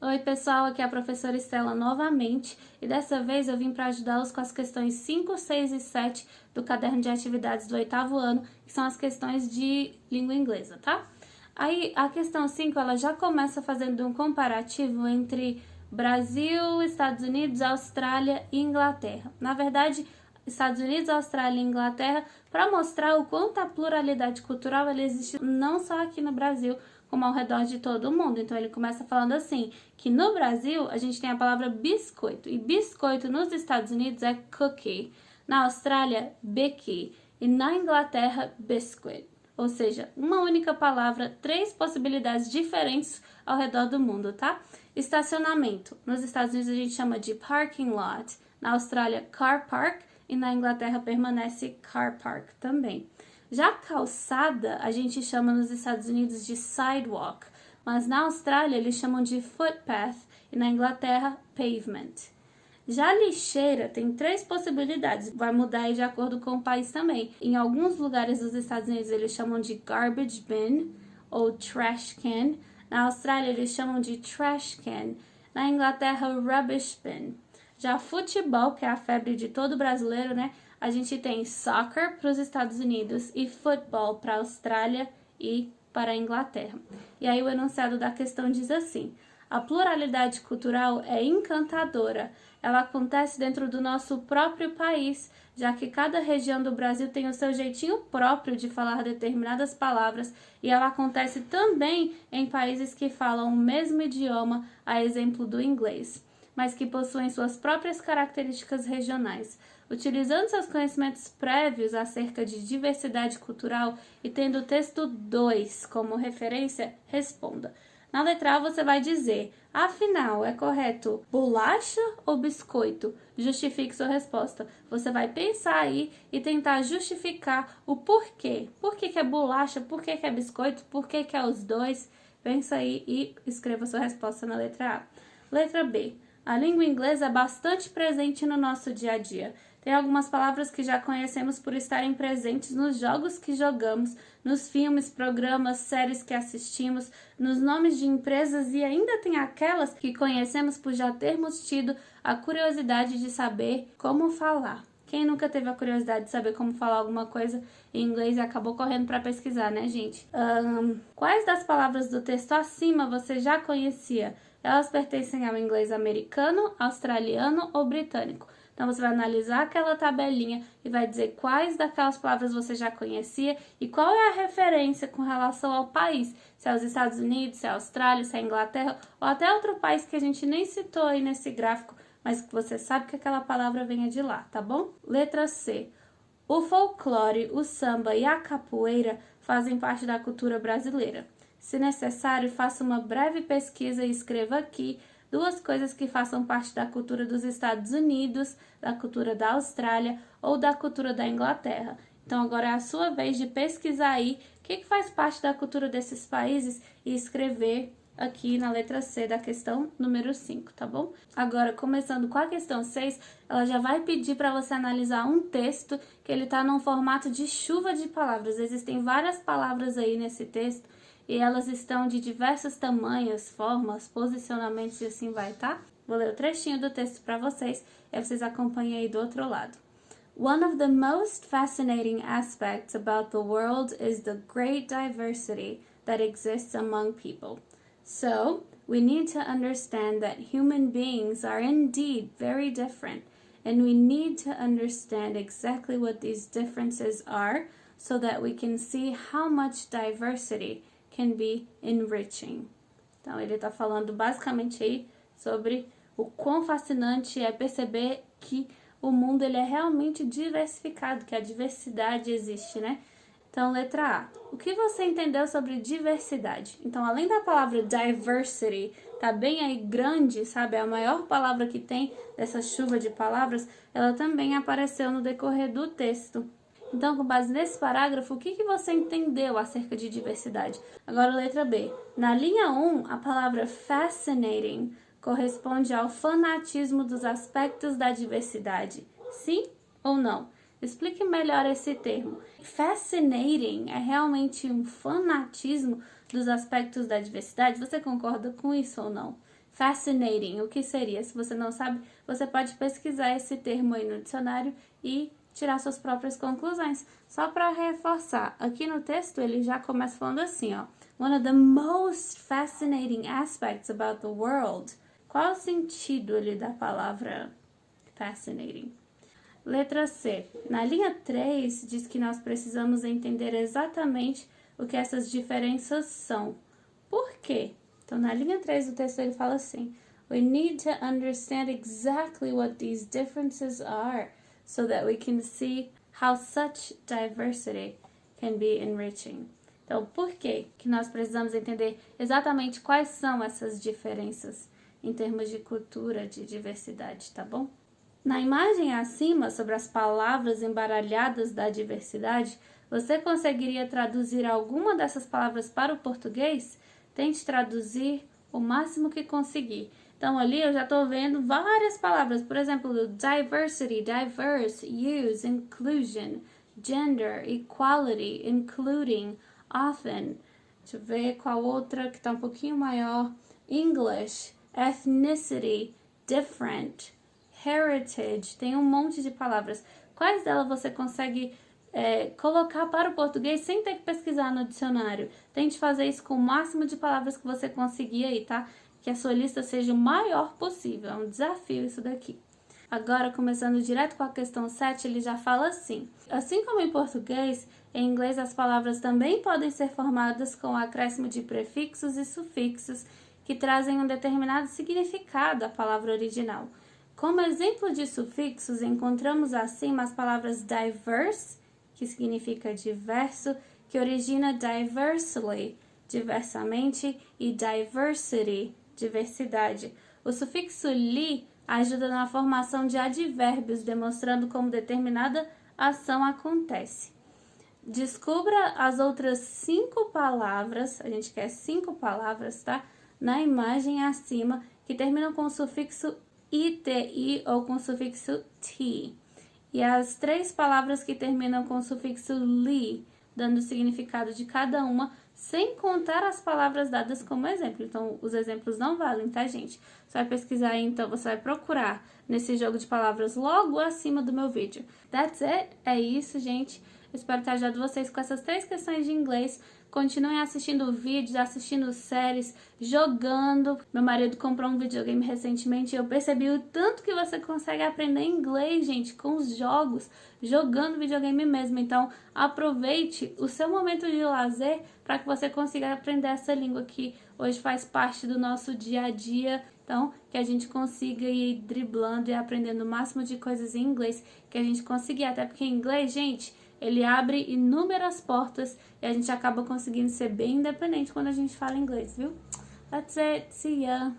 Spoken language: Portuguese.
Oi pessoal, aqui é a professora Estela novamente e dessa vez eu vim para ajudá-los com as questões 5, 6 e 7 do caderno de atividades do 8º ano, que são as questões de língua inglesa, tá? Aí a questão 5 ela já começa fazendo um comparativo entre Brasil, Estados Unidos, Austrália e Inglaterra. Na verdade, Estados Unidos, Austrália e Inglaterra para mostrar o quanto a pluralidade cultural ela existe não só aqui no Brasil, como ao redor de todo o mundo. Então ele começa falando assim, que no Brasil a gente tem a palavra biscoito, e biscoito nos Estados Unidos é cookie, na Austrália, becky, e na Inglaterra, biscuit. Ou seja, uma única palavra, 3 possibilidades diferentes ao redor do mundo, tá? Estacionamento. Nos Estados Unidos a gente chama de parking lot, na Austrália, car park, e na Inglaterra permanece car park também. Já calçada, a gente chama nos Estados Unidos de sidewalk, mas na Austrália eles chamam de footpath e na Inglaterra pavement. Já lixeira tem 3 possibilidades, vai mudar aí de acordo com o país também. Em alguns lugares dos Estados Unidos eles chamam de garbage bin ou trash can, na Austrália eles chamam de trash can, na Inglaterra rubbish bin. Já futebol, que é a febre de todo brasileiro, né? A gente tem soccer para os Estados Unidos e futebol para a Austrália e para a Inglaterra. E aí o enunciado da questão diz assim: a pluralidade cultural é encantadora. Ela acontece dentro do nosso próprio país, já que cada região do Brasil tem o seu jeitinho próprio de falar determinadas palavras, e ela acontece também em países que falam o mesmo idioma, a exemplo do inglês, mas que possuem suas próprias características regionais. Utilizando seus conhecimentos prévios acerca de diversidade cultural e tendo o texto 2 como referência, responda. Na letra A você vai dizer, afinal, é correto bolacha ou biscoito? Justifique sua resposta. Você vai pensar aí e tentar justificar o porquê. Por que é bolacha? Por que é biscoito? Por que é os dois? Pensa aí e escreva sua resposta na letra A. Letra B. A língua inglesa é bastante presente no nosso dia a dia. Tem algumas palavras que já conhecemos por estarem presentes nos jogos que jogamos, nos filmes, programas, séries que assistimos, nos nomes de empresas e ainda tem aquelas que conhecemos por já termos tido a curiosidade de saber como falar. Quem nunca teve a curiosidade de saber como falar alguma coisa em inglês e acabou correndo para pesquisar, né, gente? Quais das palavras do texto acima você já conhecia? Elas pertencem ao inglês americano, australiano ou britânico? Então, você vai analisar aquela tabelinha e vai dizer quais daquelas palavras você já conhecia e qual é a referência com relação ao país. Se é os Estados Unidos, se é a Austrália, se é a Inglaterra ou até outro país que a gente nem citou aí nesse gráfico, mas que você sabe que aquela palavra venha de lá, tá bom? Letra C. O folclore, o samba e a capoeira fazem parte da cultura brasileira. Se necessário, faça uma breve pesquisa e escreva aqui 2 coisas que façam parte da cultura dos Estados Unidos, da cultura da Austrália ou da cultura da Inglaterra. Então agora é a sua vez de pesquisar aí o que faz parte da cultura desses países e escrever aqui na letra C da questão número 5, tá bom? Agora, começando com a questão 6, ela já vai pedir para você analisar um texto que ele tá num formato de chuva de palavras. Existem várias palavras aí nesse texto, e elas estão de diversos tamanhos, formas, posicionamentos e assim vai, tá? Vou ler o trechinho do texto para vocês e vocês acompanhem aí do outro lado. One of the most fascinating aspects about the world is the great diversity that exists among people. So, we need to understand that human beings are indeed very different, and we need to understand exactly what these differences are so that we can see how much diversity can be enriching. Então, ele está falando basicamente aí sobre o quão fascinante é perceber que o mundo ele é realmente diversificado, que a diversidade existe, né? Então, letra A. O que você entendeu sobre diversidade? Então, além da palavra diversity, tá bem aí grande, sabe? É a maior palavra que tem dessa chuva de palavras, ela também apareceu no decorrer do texto. Então, com base nesse parágrafo, o que você entendeu acerca de diversidade? Agora, letra B. Na linha 1, a palavra fascinating corresponde ao fanatismo dos aspectos da diversidade. Sim ou não? Explique melhor esse termo. Fascinating é realmente um fanatismo dos aspectos da diversidade? Você concorda com isso ou não? Fascinating, o que seria? Se você não sabe, você pode pesquisar esse termo aí no dicionário e tirar suas próprias conclusões. Só para reforçar, aqui no texto ele já começa falando assim, ó. One of the most fascinating aspects about the world. Qual o sentido ali da palavra fascinating? Letra C. Na linha 3, diz que nós precisamos entender exatamente o que essas diferenças são. Por quê? Então, na linha 3 do texto ele fala assim: We need to understand exactly what these differences are so that we can see how such diversity can be enriching. Então, por quê que nós precisamos entender exatamente quais são essas diferenças em termos de cultura, de diversidade, tá bom? Na imagem acima, sobre as palavras embaralhadas da diversidade, você conseguiria traduzir alguma dessas palavras para o português? Tente traduzir o máximo que conseguir. Então, ali eu já estou vendo várias palavras, por exemplo, diversity, diverse, use, inclusion, gender, equality, including, often. Deixa eu ver qual outra que está um pouquinho maior. English, ethnicity, different, heritage, tem um monte de palavras. Quais delas você consegue colocar para o português sem ter que pesquisar no dicionário? Tente fazer isso com o máximo de palavras que você conseguir aí, tá? Que a sua lista seja o maior possível. É um desafio isso daqui. Agora, começando direto com a questão 7, ele já fala assim: assim como em português, em inglês as palavras também podem ser formadas com o acréscimo de prefixos e sufixos que trazem um determinado significado à palavra original. Como exemplo de sufixos, encontramos acima as palavras diverse, que significa diverso, que origina diversely, diversamente, e diversity, diversidade. O sufixo -ly ajuda na formação de advérbios, demonstrando como determinada ação acontece. Descubra as outras 5 palavras, a gente quer 5 palavras, tá? Na imagem acima, que terminam com o sufixo iti ou com o sufixo t. E as 3 palavras que terminam com o sufixo -ly, dando o significado de cada uma, sem contar as palavras dadas como exemplo. Então, os exemplos não valem, tá, gente? Você vai pesquisar aí, então, você vai procurar nesse jogo de palavras logo acima do meu vídeo. That's it. É isso, gente. Espero ter ajudado vocês com essas 3 questões de inglês. Continuem assistindo vídeos, assistindo séries, jogando. Meu marido comprou um videogame recentemente e eu percebi o tanto que você consegue aprender inglês, gente, com os jogos, jogando videogame mesmo. Então, aproveite o seu momento de lazer para que você consiga aprender essa língua que hoje faz parte do nosso dia a dia. Então, que a gente consiga ir driblando e aprendendo o máximo de coisas em inglês que a gente conseguir. Até porque em inglês, gente, ele abre inúmeras portas e a gente acaba conseguindo ser bem independente quando a gente fala inglês, viu? That's it. See ya!